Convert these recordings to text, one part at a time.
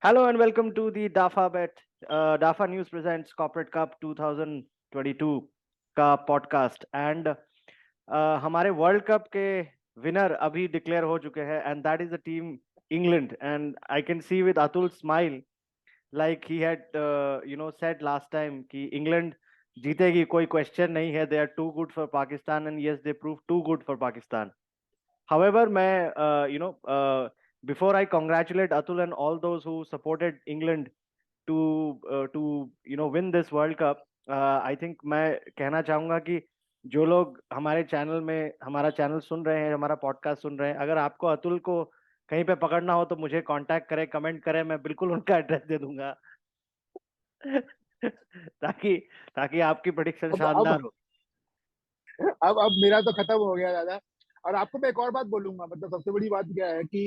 Hello and welcome to the DAFA Bet. DAFA News presents Corporate Cup 2022 का podcast and हमारे world cup के winner अभी declare हो चुके हैं and that is the team England and I can see with Atul smile like he had said last time कि England जीतेगी, कोई क्वेश्चन नहीं है. They are too good for Pakistan and yes they prove too good for Pakistan. However, before I congratulate Atul and all those who supported England to win this World Cup, I think मैं कहना चाहूंगा कि जो लोग हमारे channel में हमारा channel सुन रहे हैं, हमारा पॉडकास्ट सुन रहे हैं, अगर आपको अतुल को कहीं पे पकड़ना हो तो मुझे कांटेक्ट करें, कमेंट करें, मैं बिल्कुल उनका एड्रेस दे दूंगा. ताकि ताकि आपकी प्रेडिक्शन अब अब शानदार हो. अब मेरा तो खत्म हो गया दादा। और आपको मैं एक और बात बोलूंगा, मतलब सबसे बड़ी बात क्या है कि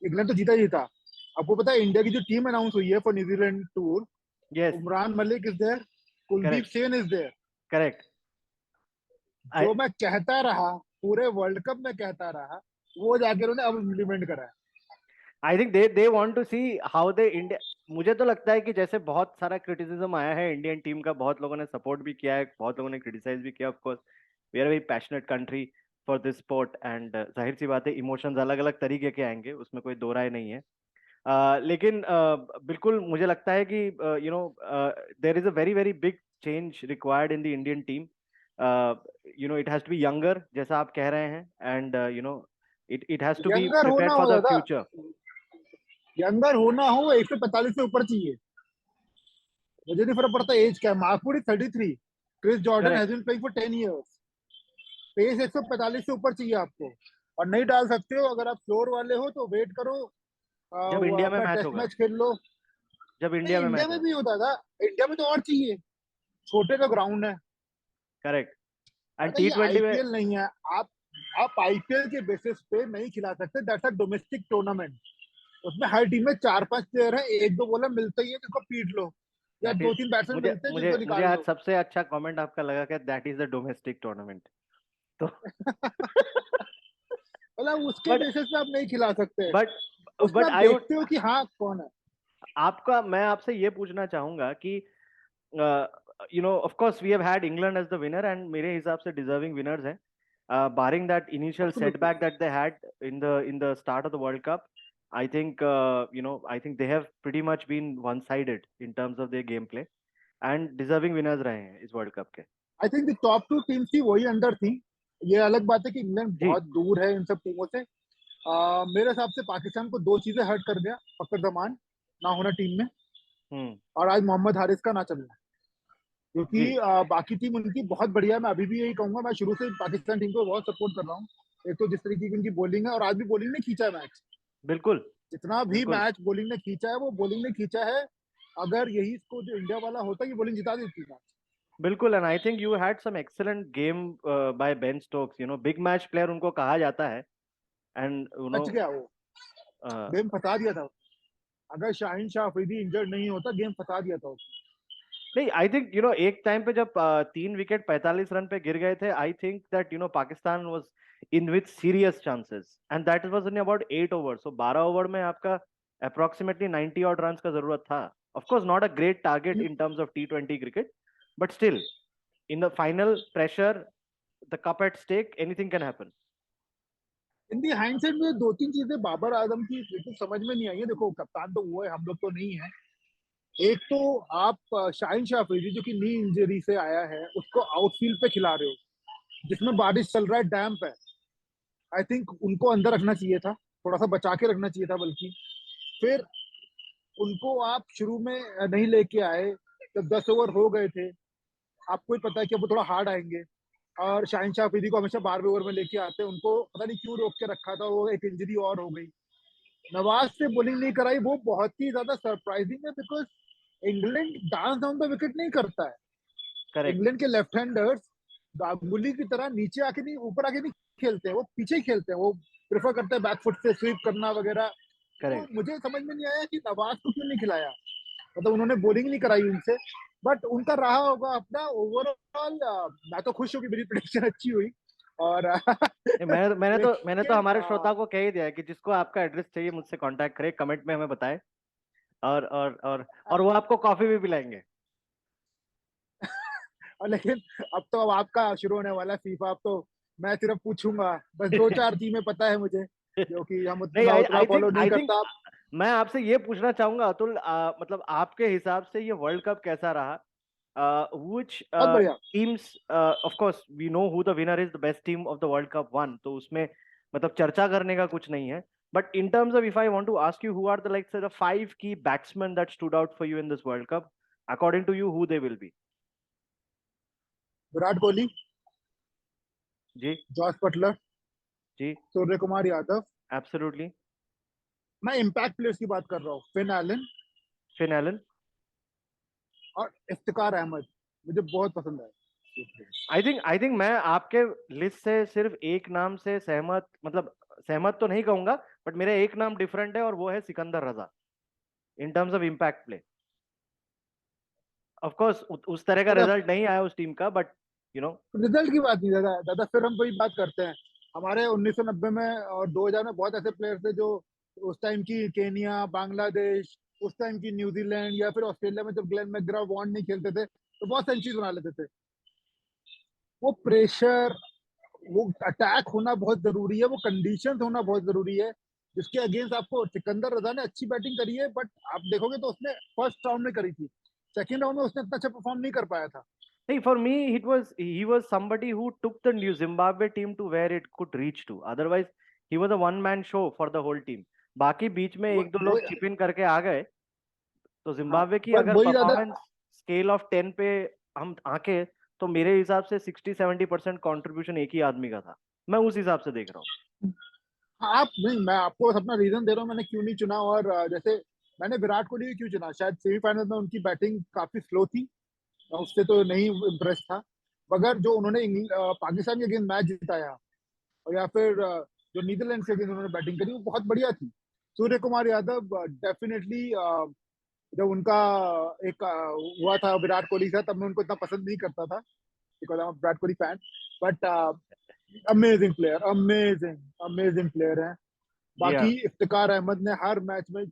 इंग्लैंड तो जीता ही था। आपको पता है इंडिया की जो टीम अनाउंस हुई है for New Zealand tour, yes. Umran Malik is there, Kuldeep correct. Sen is there. Correct. जो मैं कहता रहा, पूरे वर्ल्ड कप में कहता रहा, वो जाके उन्होंने अब इम्प्लीमेंट करा है। I think they want to see how they India. मुझे तो लगता है कि जैसे बहुत सारा क्रिटिसिज्म आया है इंडियन टीम का, बहुत लोगों ने सपोर्ट भी किया है, बहुत लोगों ने क्रिटिसाइज भी किया. Of course we are very passionate country for this sport and जाहिर सी बात है इमोशंस अलग अलग तरीके के आएंगे, उसमें कोई दो राय नहीं है. लेकिन बिल्कुल मुझे लगता है कि there is a very very big change required in the Indian team. It has to be younger जैसा आप कह रहे हैं and it has to be younger prepared होना फॉर हो द दादा, फ्यूचर. यंगर होना हो 145 से ऊपर चाहिए। मुझे नहीं फर्क पड़ता एज क्या है। Mark Wood is 33, Chris Jordan has correct. Been playing for 10 years. Pace 145 से ऊपर चाहिए आपको। और नहीं डाल सकते हो, अगर आप फ्लोर वाले हो तो वेट करो, जब वो इंडिया में अपना मैच टेस्ट होगा. मैच खेल लो। जब नहीं, इंडिया में इंडिया मैच में होगा. भी होता था। इंडिया में तो और चाहिए, छोटे का ग्राउंड है। करेक्ट. एंड दादा टी ये ट्वेंटी में. आईपीएल नहीं है। आप आईपीएल के बेसिस पे नहीं खिला सकते। That's a domestic tournament. उसमें हर टीम में 4-5 प्लेयर है, एक दो बॉलर मिलता ही है जिसको पीट लो, या दैट दो इज. तीन बैट्समैन मुझे मिलते हैं मुझे जिनको मुझे निकाल आज लो। सबसे अच्छा कमेंट आपका लगा कि that is the domestic tournament. तो मतलब उसके बट बेसिस पे आप नहीं खिला सकते। बट उसमें बट आप आई वुड. देखते हो कि हाँ कौन है। आपका मैं आपसे ये पूछना चाहूंगा कि of course we have had England as the winner and मेरे हिसाब से डिजर्विंग विनर्स हैं. Barring that initial absolutely. setback that they had in the start of the World Cup, I think I think they have pretty much been one-sided in terms of their gameplay and deserving winners रहे हैं इस world cup के. I think the top two teams थी वही under थी। ये अलग बात है कि इंग्लैंड जी. बहुत दूर है इन सब टीमों से। मेरे हिसाब से पाकिस्तान को दो चीजें हर्ट कर गया, फखर जमान ना होना टीम में, हम्म. और आज मोहम्मद हारिस का ना चलना। क्योंकि जी. बाकी टीम उनकी बहुत बढ़िया है। मैं अभी भी यही कहूंगा, मैं शुरू से पाकिस्तान टीम को बहुत सपोर्ट कर रहा हूँ। एक तो जिस तरीके की उनकी बॉलिंग है, और आज भी बॉलिंग ने खींचा है मैच। बिल्कुल. जितना भी बिल्कुल. मैच बॉलिंग ने खींचा है, वो बॉलिंग ने खींचा है। अगर यही इसको जो इंडिया वाला होता, ये बॉलिंग जिता देती मैच। बिल्कुल. And I think you had some excellent game by Ben Stokes. Big match player उनको कहा जाता है एंड बच गया वो, गेम फंसा दिया था। अगर शाहीन शाह अफरीदी इंजर्ड नहीं होता, गेम फंसा दिया था उसने। नहीं. आई थिंक एक टाइम पे जब 3 विकेट 45 रन पे गिर गए थे, I think that Pakistan was in with serious chances and that was in about 8 over. So 12 over में आपका अप्रोक्सीमेटली 90 ऑड रन का जरूरत था. Of course not a great target in terms of T20 cricket, but still in the final pressure, the cup at stake, anything can happen. In the hindsight में दो तीन चीजें बाबर आजम की बिल्कुल समझ में नहीं आई है। देखो, कप्तान तो वो है, हम लोग तो नहीं है। एक तो आप शाहीन शाह अफरीदी जो कि नी इंजरी से आया है, उसको आउटफील्ड पे खिला रहे हो, जिसमें बारिश चल रहा है, डैम्प है। आई थिंक उनको अंदर रखना चाहिए था, थोड़ा सा बचा के रखना चाहिए था। बल्कि फिर उनको आप शुरू में नहीं लेके आए, जब 10 ओवर हो गए थे। आपको ही पता है कि वो थोड़ा हार्ड आएंगे। और शाहिन शाह अफरीदी को हमेशा 12वें ओवर में लेके आते हैं, उनको पता नहीं क्यों रोक के रखा था, वो एक इंजरी और हो गई। नवाज से बॉलिंग नहीं कराई, वो बहुत ही ज्यादा सरप्राइजिंग है। Because England dance down the wicket नहीं करता है। करेक्ट. इंग्लैंड के लेफ्ट हैंडर्स गांगुली की तरह नीचे आके नहीं, ऊपर आके नहीं खेलते हैं, वो पीछे ही खेलते हैं। वो प्रेफर करते हैं बैकफुट से स्वीप करना वगैरह। तो करेक्ट. मुझे समझ में नहीं आया कि नवाज को क्यों नहीं खिलाया। मतलब उन्होंने बॉलिंग नहीं कराई उनसे। बट उनका रहा होगा अपना ओवरऑल। मैं तो खुश हूँ कि मेरी प्रेडिक्शन अच्छी हुई। और मैंने तो लेकिन हमारे श्रोता को कह ही दिया है कि जिसको आपका एड्रेस चाहिए मुझसे कांटेक्ट करे, कमेंट में हमें बताए, और वो आपको कॉफी भी पिलाएंगे। लेकिन अब आपका शुरू होने वाला है फीफा। अब तो मैं सिर्फ पूछूंगा, बस दो चार टीमें पता है मुझे, जो कि हम नहीं, मैं उतना फॉलो नहीं आई थिंक करता। मैं आपसे ये पूछना चाहूंगा अतुल, मतलब आपके हिसाब से ये वर्ल्ड कप कैसा रहा? व्हिच बहुत बढ़िया। Teams, of course we know who the winner is the best team of the world cup one, तो उसमें मतलब चर्चा करने का कुछ नहीं है। But in terms of, if I want to ask you, who are the like the five की batsman that stood out for you in this world cup, according to you who they will be? Virat Kohli, ji. Jos Buttler, ji. Surya Kumar Yadav. Absolutely. मैं impact players की बात कर रहा हूँ, Finn Allen Finn Allen. और इफ्तिकार अहमद, मुझे बहुत पसंद है ये players। आई थिंक मैं आपके लिस्ट से सिर्फ एक नाम से सहमत, मतलब सहमत तो नहीं कहूंगा, बट मेरा एक नाम डिफरेंट है और वो है Sikandar Raza, in terms of impact play. Of course उस तरह का दादा, रिजल्ट नहीं आया उस टीम का, बट यू नो। रिजल्ट की बात नहीं दादा, दादा फिर हम वही बात करते हैं। हमारे 1990 में और 2000 में बहुत ऐसे प्लेयर्स थे जो उस टाइम की केनिया, बांग्लादेश, उस टाइम की न्यूजीलैंड या फिर ऑस्ट्रेलिया में जब ग्लेन मैकग्रा वॉर्न नहीं खेलते थे तो बहुत सेंचुरीज बना लेते थे। वो प्रेशर, वो अटैक होना बहुत जरूरी है, वो कंडीशंस होना बहुत जरूरी है, जिसके अगेंस्ट आपको सिकंदर रजा ने अच्छी बैटिंग करी है, बट आप देखोगे तो उसने फर्स्ट राउंड में करी थी, सेकंड राउंड में उसने इतना अच्छा परफॉर्म नहीं कर पाया था। नहीं, for me he was somebody who took the new Zimbabwe team to where it could reach to. Otherwise he was a one man show for the whole team. बाकी बीच में वो एक दो वो लोग चिप इन करके आ गए, तो हाँ, जिम्बाब्वे की पर अगर वही ज्यादा। परफॉर्मेंस स्केल ऑफ 10 पे हम आके, तो मेरे हिसाब से 60-70% कॉन्ट्रीब्यूशन एक ही आदमी का था। मैं उस हिसाब से देख रहा हूँ। हाँ, आप नहीं, मैं आपको बस अपना रीजन दे रहा हूँ मैंने क्यों नहीं चुना। और जैसे मैंने विराट कोहली भी क्यों चुना, शायद सेमीफाइनल में उनकी बैटिंग काफी स्लो थी, उससे तो नहीं इम्प्रेस था, मगर जो उन्होंने पाकिस्तान के अगेंस्ट मैच जिताया, और या फिर जो नीदरलैंड के अगेंस्ट उन्होंने बैटिंग करी वो बहुत बढ़िया थी। सूर्य कुमार यादव डेफिनेटली, जब उनका एक हुआ था विराट कोहली से, तब मैं उनको इतना पसंद नहीं करता था, because I am Virat Kohli fan. But amazing player, amazing amazing player है। जी बाकी हाँ। इफ्तिकार अहमद ने हर मैच में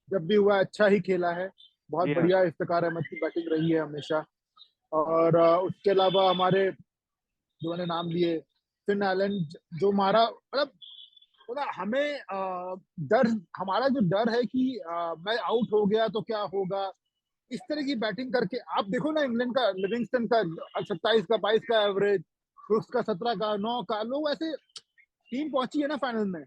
जब भी हुआ अच्छा ही खेला है, बहुत जी हाँ। बढ़िया इफ्तिकार अहमद की बैटिंग रही है हमेशा। और उसके अलावा हमारे जो मैंने नाम लिए, फिन एलन, जो हमारा मतलब हमें डर, हमारा जो डर है कि मैं आउट हो गया तो क्या होगा, इस तरह की बैटिंग करके आप देखो ना, इंग्लैंड का लिविंगस्टन का 27 का 22 का एवरेज, ब्रुक्स का 17 का 9 का, लोग ऐसे टीम पहुंची है ना फाइनल में।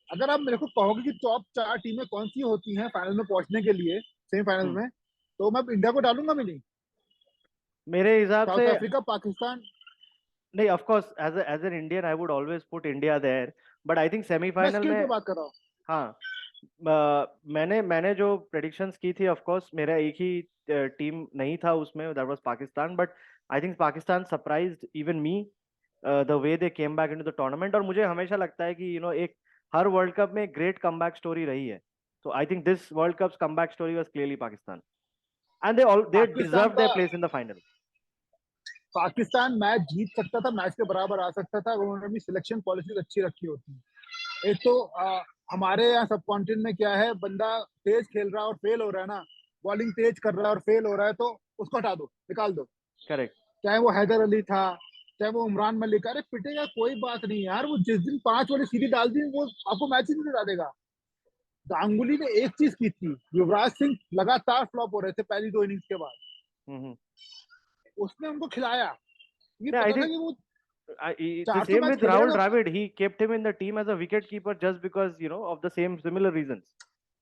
अगर आप मेरे को कहोगे कि टॉप 4 टीमें कौन सी होती हैं फाइनल में पहुंचने के लिए, सेमीफाइनल हम्म। में, तो मैं इंडिया को डालूंगा भी नहीं। मेरे हिसाब साउथ से अफ्रीका, पाकिस्तान। नहीं, of course as an Indian I would always put India there, but I think मैं सेमीफाइनल स्किल में। पे बात कर रहा हूँ। हाँ। मैंने जो प्रेडिक्शंस की थी, ऑफ कोर्स मेरा एक ही टीम नहीं था उसमें, that was Pakistan, but I think Pakistan surprised even me the way they came back into the tournament. और मुझे हमेशा लगता है कि एक हर वर्ल्ड कप में ग्रेट कमबैक स्टोरी रही है, तो I think this world cup's comeback story was clearly Pakistan, and they Pakistan deserve का their place in the final. Pakistan match जीत सकता था, मैच के बराबर आ सकता था, अगर उन्होंने भी सिलेक्शन पॉलिसीज अच्छी रखी होती। एक तो हमारे यहाँ सब कॉन्टिनेंट में क्या है, बंदा तेज खेल रहा है और फेल हो रहा है ना, बॉलिंग तेज कर रहा है और फेल हो रहा है, तो उसको हटा दो, निकाल दो। करेक्ट। चाहे वो हैदर अली था, चाहे वो उमरान मलिक, अरे पिटेगा कोई बात नहीं यार, वो जिस दिन 5 वाली सीधी डाल दी वो आपको मैच ही नहीं जिता देगा। गांगुली ने एक चीज की थी, युवराज सिंह लगातार फ्लॉप हो रहे थे पहली 2 इनिंग्स के बाद, हम्म। उसने उनको खिलाया। ये आई पता था थिंक कि वो the 400 same मैच with खेलेगा Rahul जब। Dravid. He kept him in the team as a wicket keeper just because of the same similar reasons.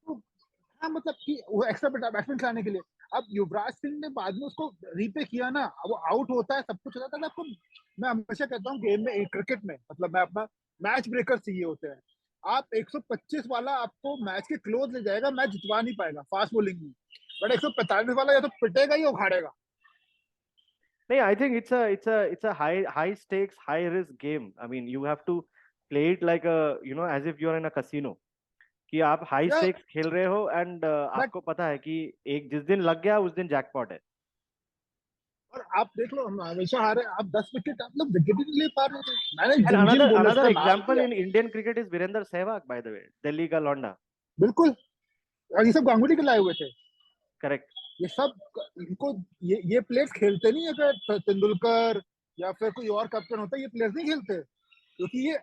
हाँ, मतलब कि वो एक्स्ट्रा बैट्समैन खिलाने के लिए। अब युवराज सिंह ने बाद में उसको रीपे किया ना, अब वो आउट होता है, सब कुछ होता है ना आपको। मैं हमेशा कहता हूँ गेम में, क्रिकेट में, मतलब मैं अपना, मैच ब्रेकर चाहिए होते हैं। आप 125 वाला आपको मैच के क्लोज ले जाएगा, मैच जितवा नहीं पाएगा फास्ट बॉलिंग में, बट 145 वाला या तो पिटेगा या उखाड़ेगा। No, I think it's a high stakes, high risk game. I mean, you have to play it like as if you're in a casino. कि आप हाई या स्टेक्स खेल रहे हो, एंड बट आपको पता है कि एक जिस दिन लग गया उस दिन जैकपॉट है। और आप देख लो, हम हमेशा हारे, आप 10 विकेट, आप लोग विकेट ही नहीं ले पा रहे थे। मैंने And जिन जिन बॉलर्स another का नाम example लिया, in Indian cricket is Virender Sehwag, by the way, Delhi का लौंडा. बिल्कुल, और ये सब गांगुली के लाए हुए थे। Correct. ये सब इनको, ये प्लेयर्स खेलते नहीं, अगर तेंदुलकर या फिर कोई और कैप्टन होता, ये प्लेयर्स नहीं खेलते, क्योंकि ये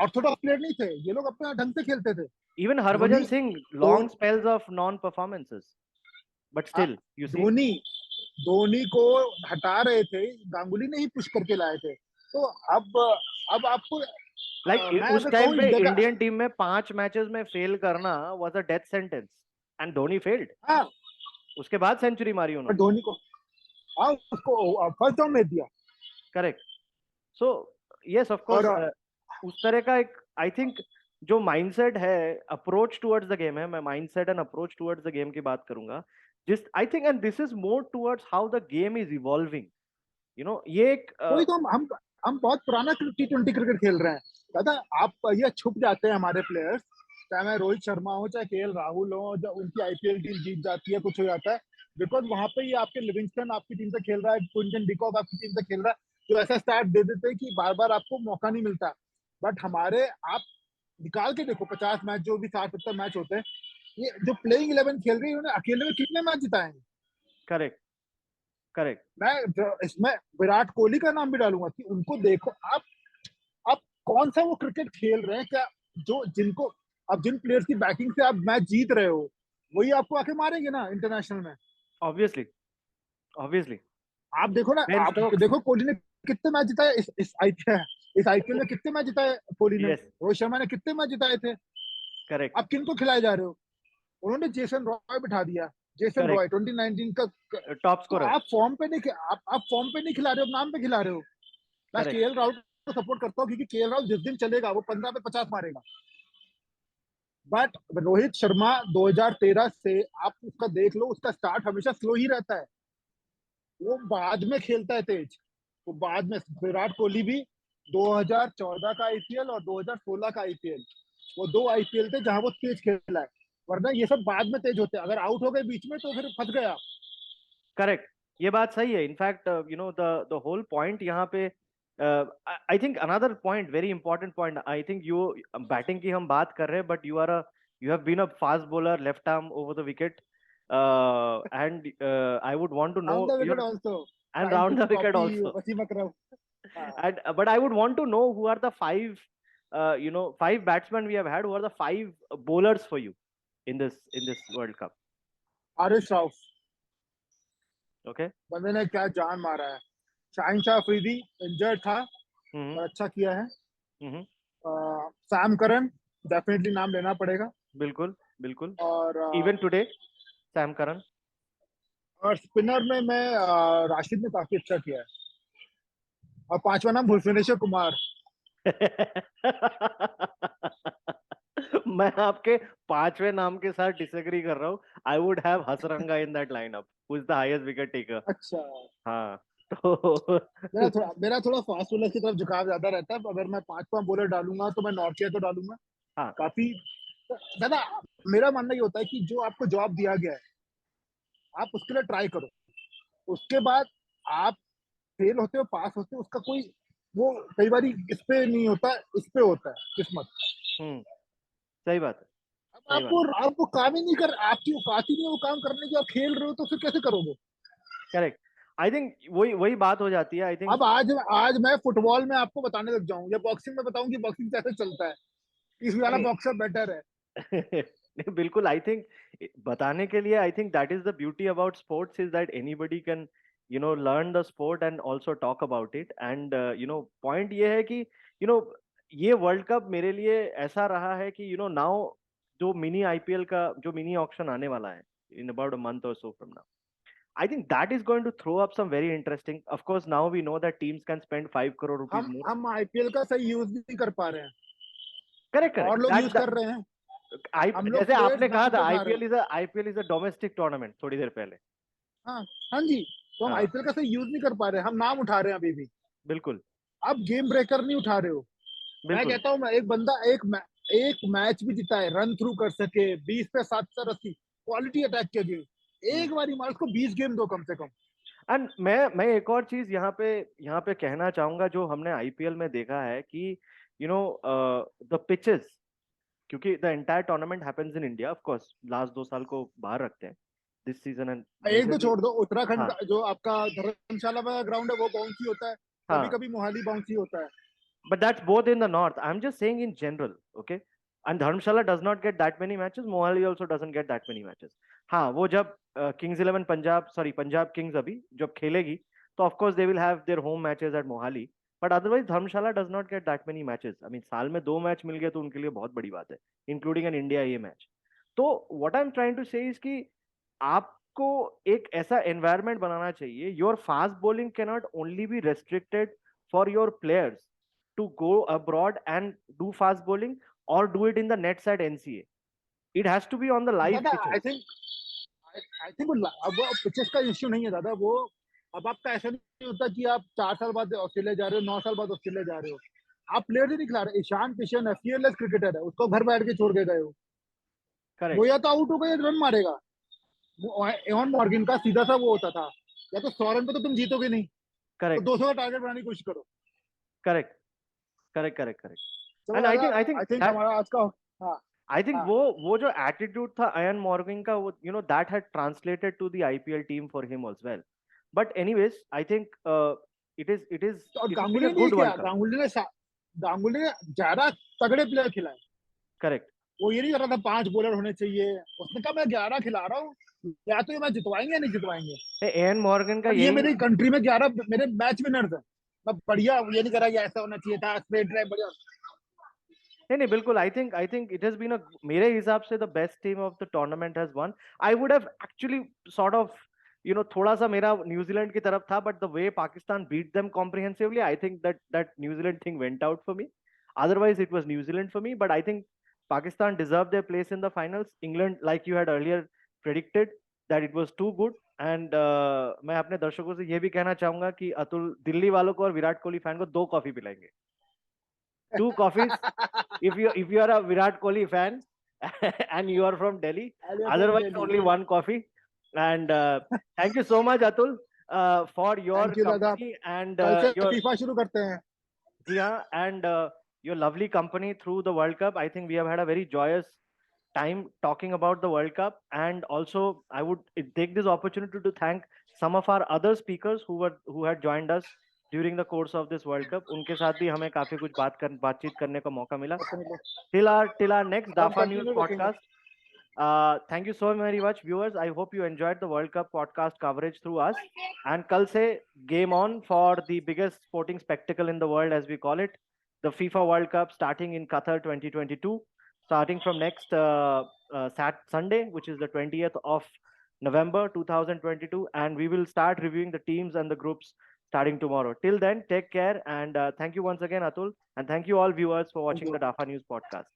ऑर्थोडॉक्स प्लेयर नहीं थे, ये लोग अपने ढंग से खेलते थे। Even धोनी, Harbhajan Singh, धो, long spells of non-performances, but uh, still, you see, Dhoni Dhoni को हटा रहे थे, गांगुली ने ही पुश करके लाए थे। तो अब आपको, like मैं उस अगर टाइम कहूँ पे इंडिया का, इंडियन टीम में 5 मैचेस में फेल करना was a death sentence, and Dhoni failed. हाँ, उसके बाद सेंचुरी मारी पर उन्होंने. धोनी को, हाँ, उसको फर्स्ट डाउन में दिया। करेक्ट. सो यस ऑफ और कोर्स, उस तरह का एक, आई थिंक, जो माइंडसेट है, अप्रोच टुवर्ड्स द गेम है, मैं mindset and approach towards the game की बात करूंगा, जिस I think, and this is more towards how the game is evolving, ये एक वही तो, हम बहुत पुराना T20 क्रिकेट खेल रहे हैं दादा। आप ये छुप जाते हैं हमारे प्लेयर्स, चाहे मैं रोहित शर्मा हो, चाहे KL राहुल हो, जब उनकी IPL टीम जीत जाती है, कुछ हो जाता है, बिकॉज वहां पे ये आपके लिविंगस्टन आपकी टीम से खेल रहा है, क्विंटन डिकॉक आपकी टीम से खेल रहा है, जो ऐसा स्टार्ट दे देते हैं कि बार बार आपको मौका नहीं मिलता। बट हमारे, आप निकाल के देखो 50 मैच, जो भी 60-70 मैच होते हैं, ये जो प्लेइंग 11 खेल रही है, उन्होंने अकेले में कितने मैच जिताए हैं। करेक्ट. करेक्ट. मैं इसमें विराट कोहली का नाम भी डालूंगा कि उनको देखो आप कौन सा वो क्रिकेट खेल रहे हैं क्या, जो जिनको, अब जिन प्लेयर्स की बैटिंग से आप मैच जीत रहे हो, वही आपको आके मारेंगे ना इंटरनेशनल में। ऑब्वियसली. ऑब्वियसली. आप देखो ना, बेन आप स्टोक्स. देखो कोहली ने कितने मैच जिताए, इस IPL में कितने मैच जिताए कोहली ने, यस. रोहित शर्मा ने कितने मैच जिताए थे। करेक्ट. आप किनको खिलाए जा रहे हो? उन्होंने जेसन रॉय बिठा दिया, जेसन करेक्ट. रॉय 2019 का। टॉप तो स्कोरर. आप फॉर्म पे नहीं, आप फॉर्म पे नहीं खिला रहे हो, नाम पे खिला रहे हो। मैं करेक्ट. KL राहुल को सपोर्ट करता हूँ, क्योंकि KL राहुल जिस दिन चलेगा वो 15 पे 50 मारेगा। बट रोहित शर्मा 2013 से आप उसका देख लो, उसका स्टार्ट हमेशा स्लो ही रहता है, वो बाद में खेलता है तेज। वो बाद में, विराट कोहली भी 2014 का IPL और 2016 का IPL, वो 2 IPL थे जहां वो तेज खेला है, वरना ये सब बाद में तेज होते हैं। अगर आउट हो गए बीच में तो फिर फंस गया। करेक्ट. ये बात सही है. इनफैक्ट द होल पॉइंट यहाँ पे, I think another point, very important point, I think you, batting की हम बात कर रहे हैं, but you have been a fast bowler, left arm over the wicket, and I would want to know round the wicket your, also, and trying to round the wicket copy also, Wasim Akram. हाँ, and but I would want to know who are the five batsmen we have had, who are the five bowlers for you in this World Cup. Haris Rauf, Okay. बंदे ने क्या जान मारा है। Shaheen Shah Afridi injured था, हम्म. पर अच्छा किया है। हम्म. सैम करन, डेफिनेटली नाम लेना पड़ेगा। बिल्कुल. बिल्कुल. और Even today, Sam Curran. Spinner में मैं, राशिद ने काफी अच्छा किया है। और पांचवा नाम भुवनेश्वर कुमार। मैं आपके पांचवें नाम के साथ डिसएग्री कर रहा हूँ. आई would have Hasaranga in that lineup, who is the highest wicket taker. अच्छा, हाँ. तो मेरा थोड़ा फास्ट बॉलर की तरफ झुकाव ज्यादा रहता है। अगर मैं 5 बॉलर डालूंगा तो मैं नॉर्थिया तो डालूंगा हाँ. काफी। दादा, मेरा मानना ये होता है कि जो आपको जॉब दिया गया है, आप उसके लिए ट्राई करो। उसके बाद आप फेल होते हो, पास होते हो, उसका कोई, वो कई बार इस पे नहीं होता, इस पे होता है किस्मत। हम्म. सही बात है. अब सही बात. आपको काम ही नहीं कर, आपकी औकात ही नहीं है वो काम करने की, आप खेल रहे हो तो फिर कैसे करोगे? करेक्ट. आई थिंक वही वही बात हो जाती है, आई थिंक. अब आज मैं फुटबॉल में आपको बताने लग जाऊं, या बॉक्सिंग में बताऊं कि बॉक्सिंग कैसे चलता है, इस वाला नहीं. बॉक्सर बेटर है। नहीं, बिल्कुल. आई थिंक बताने के लिए, आई think that is the beauty about sports, is that anybody can learn the sport and also talk about it, and point ये है कि यू नो ये वर्ल्ड कप मेरे लिए ऐसा रहा है कि नाउ जो मिनी आईपीएल का जो मिनी ऑक्शन आने वाला है इन अबाउट अ मंथ और so from now, I think that is going to throw up some very interesting. Of course, now we know that teams can spend 5 crore rupees more. हम IPL का सही use नहीं कर पा रहे हैं, Correct, correct. और लोग यूज That कर रहे हैं। I हम लोग जैसे प्लेयर्स आपने कहा नाम था, पे खा रहे हैं। IPL is a domestic tournament थोड़ी देर पहले. हाँ, हाँ जी, तो हम हाँ. IPL का सही यूज नहीं कर पा रहे हैं, हम नाम उठा रहे हैं अभी भी। बिल्कुल. आप गेम ब्रेकर नहीं उठा रहे हो। मैं बिल्कुल. कहता हूँ, एक बंदा एक मैच भी जीता है, रन थ्रू कर सके, 20 पे 780 क्वालिटी अटैक के लिए, एक बारी मार उसको 20 गेम दो कम से कम। एंड मैं एक और चीज यहाँ पे कहना चाहूंगा, जो हमने आईपीएल में देखा है कि यू नो द पिचेस, क्योंकि the entire tournament happens in India, of course last 2 साल को बाहर रखते हैं, दिस सीजन एंड एक तो मेजरली। छोड़ दो, उत्तराखंड हाँ का जो आपका धर्मशाला में ग्राउंड है वो बाउंसी होता है, कभी हाँ, कभी मोहाली बाउंसी होता है। but that's both in the north. I'm just saying in general, okay? And Dharamshala does not get that many matches. Mohali also doesn't get that many matches. हाँ, वो जब Kings Eleven Punjab, sorry Punjab Kings अभी जब खेलेगी, तो of course they will have their home matches at Mohali, but otherwise Dharamshala does not get that many matches. I mean साल में 2 match मिल गए तो उनके लिए बहुत बड़ी बात है, including an India A match. तो what I am trying to say is कि आपको एक ऐसा एनवायरनमेंट बनाना चाहिए, your fast bowling can not only be restricted for your players to go abroad and do fast bowling or do it in the nets at NCA. It has to be on the live दादा pitches. I think अब pitches का issue नहीं है दादा वो। अब आपका ऐसा नहीं होता कि आप 4 साल बाद ऑस्ट्रेलिया जा रहे हो, 9 साल बाद ऑस्ट्रेलिया जा रहे हो। आप प्लेयर ही नहीं खिला रहे। ईशान किशन फीयरलेस क्रिकेटर है, उसको घर बैठ के छोड़ के गए हो। वो Correct, या तो आउट होगा या रन मारेगा। एवन मॉर्गन का सीधा सा वो होता था, या तो 100 रन पे तो तुम जीतोगे नहीं, तो correct, 200 का टारगेट बनाने की कोशिश करो। correct, correct, correct, correct. चलो And दादा, I think I think that हमारा आज का, हाँ I think हाँ वो जो attitude था अयन मॉर्गन का, वो that had translated to the IPL team for him as well. But anyways, I think और it has been Ganguly a ने नहीं good किया। World Cup. गांगुली ने ज्यादा तगड़े प्लेयर खिलाए। Correct. वो ये नहीं कर रहा था 5 बॉलर होने चाहिए, उसने कहा मैं 11 खिला रहा हूँ, या तो ये मैच जितवाएंगे या नहीं जितवाएंगे। अयन मॉर्गन का और ये यही। मेरी कंट्री में 11 मेरे मैच विनर्स है। मैं बढ़िया, ये नहीं करा कि ऐसा होना चाहिए था, स्ट्रेट ड्राइव बढ़िया। नहीं नहीं बिल्कुल, I think it has been a, मेरे हिसाब से the best team of the tournament has won. I would have actually sort of थोड़ा सा मेरा न्यूजीलैंड की तरफ था, but the way Pakistan beat them comprehensively, I think that New Zealand thing went out for me. Otherwise it was New Zealand for me, but I think Pakistan deserve their place in the finals. England, like you had earlier predicted, that it was too good. And मैं अपने दर्शकों से ये भी कहना चाहूंगा कि अतुल दिल्ली वालों को और विराट कोहली फैन को 2 कॉफी पिलाएंगे, 2 coffees, if you are a Virat Kohli fan and you are from Delhi. Otherwise, only 1 coffee. And thank you so much, Atul, for your thank you दादा। company and कल से your फीफा शुरू करते हैं। and your lovely company through the World Cup. I think we have had a very joyous time talking about the World Cup, and also I would take this opportunity to thank some of our other speakers who had joined us during the course of this World Cup. उनके साथ भी हमें काफी कुछ बातचीत करने का मौका मिला. Till our next हम Dafa News कंटिन्यू रखेंगे। podcast. Thank you so very much, viewers. I hope you enjoyed the World Cup podcast coverage through us. And kal se game on for the biggest sporting spectacle in the world, as we call it, the FIFA World Cup, starting in Qatar 2022, starting from next Sunday, which is the 20th of November 2022, and we will start reviewing the teams and the groups starting tomorrow. Till then, take care, and thank you once again, Atul, and thank you all viewers for thank watching you. the Dafa News podcast.